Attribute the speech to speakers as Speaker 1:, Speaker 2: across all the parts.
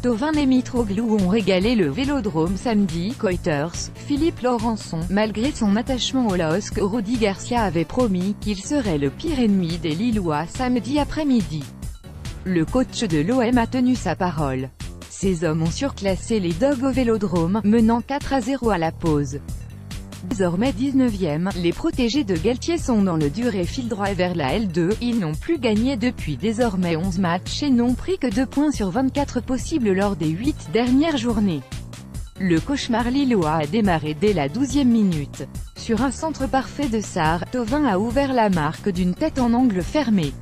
Speaker 1: Thauvin et Mitroglou ont régalé le Vélodrome samedi. Reuters, Philippe Laurençon, malgré son attachement au LOSC, Rudy Garcia avait promis qu'il serait le pire ennemi des Lillois samedi après-midi. Le coach de l'OM a tenu sa parole. Ces hommes ont surclassé les Dogs au Vélodrome, menant 4-0 à la pause. Désormais 19e, les protégés de Galtier sont dans le dur et filent droit vers la L2, ils n'ont plus gagné depuis désormais 11 matchs et n'ont pris que 2 points sur 24 possibles lors des 8 dernières journées. Le cauchemar lillois a démarré dès la 12e minute. Sur un centre parfait de Sarr, Thauvin a ouvert la marque d'une tête en angle fermé.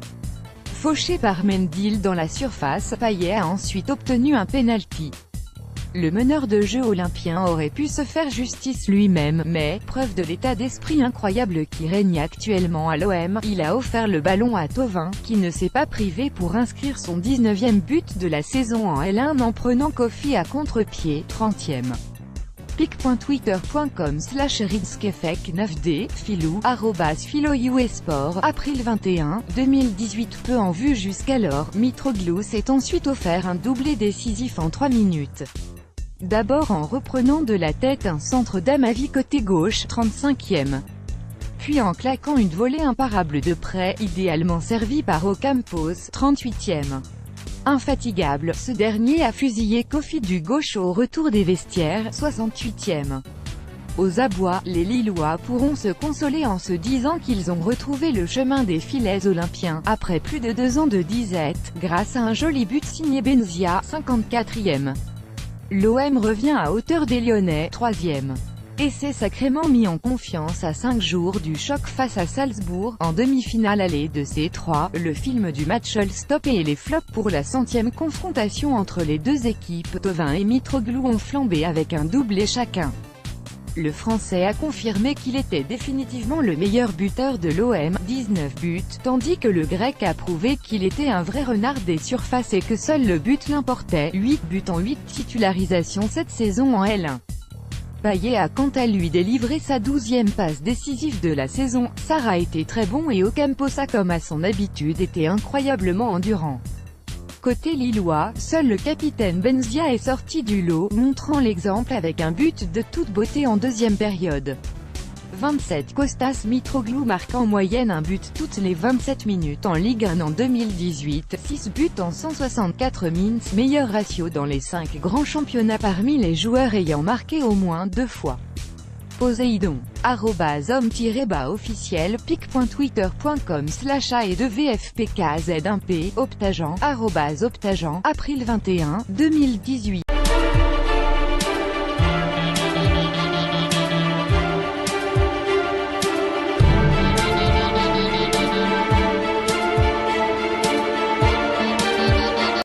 Speaker 1: Fauché par Mendil dans la surface, Payet a ensuite obtenu un penalty. Le meneur de jeu olympien aurait pu se faire justice lui-même, mais, preuve de l'état d'esprit incroyable qui règne actuellement à l'OM, il a offert le ballon à Thauvin, qui ne s'est pas privé pour inscrire son 19e but de la saison en L1 en prenant Kofi à contre-pied, 30e. pic.twitter.com/ridskefek9d, Philou, @philousport, April 21, 2018. Peu en vue jusqu'alors, Mitroglou s'est ensuite offert un doublé décisif en 3 minutes. D'abord en reprenant de la tête un centre d'Amavi côté gauche, 35e. Puis en claquant une volée imparable de près, idéalement servie par Ocampos, 38e. Infatigable, ce dernier a fusillé Kofi du gauche au retour des vestiaires, 68e. Aux abois, les Lillois pourront se consoler en se disant qu'ils ont retrouvé le chemin des filets olympiens, après plus de 2 ans de disette, grâce à un joli but signé Benzia, 54e. L'OM revient à hauteur des Lyonnais, 3e. Et s'est sacrément mis en confiance à 5 jours du choc face à Salzbourg, en demi-finale aller de C3, le film du match all-stop et les flops pour la 100e confrontation entre les deux équipes. Thauvin et Mitroglou ont flambé avec un doublé chacun. Le Français a confirmé qu'il était définitivement le meilleur buteur de l'OM, 19 buts, tandis que le Grec a prouvé qu'il était un vrai renard des surfaces et que seul le but l'importait, 8 buts en 8 titularisations cette saison en L1. Payet a quant à lui délivré sa 12e passe décisive de la saison. Sarr a été très bon et Ocampos a comme à son habitude été incroyablement endurant. Côté lillois, seul le capitaine Benzia est sorti du lot, montrant l'exemple avec un but de toute beauté en deuxième période. 27 Kostas Mitroglou marque en moyenne un but toutes les 27 minutes en Ligue 1 en 2018, 6 buts en 164 minutes, meilleur ratio dans les 5 grands championnats parmi les joueurs ayant marqué au moins 2 fois. Poséidon, @homme-officiel, pic.twitter.com/ae2vfpkz1p, Optagent, @Optagent, April 21, 2018.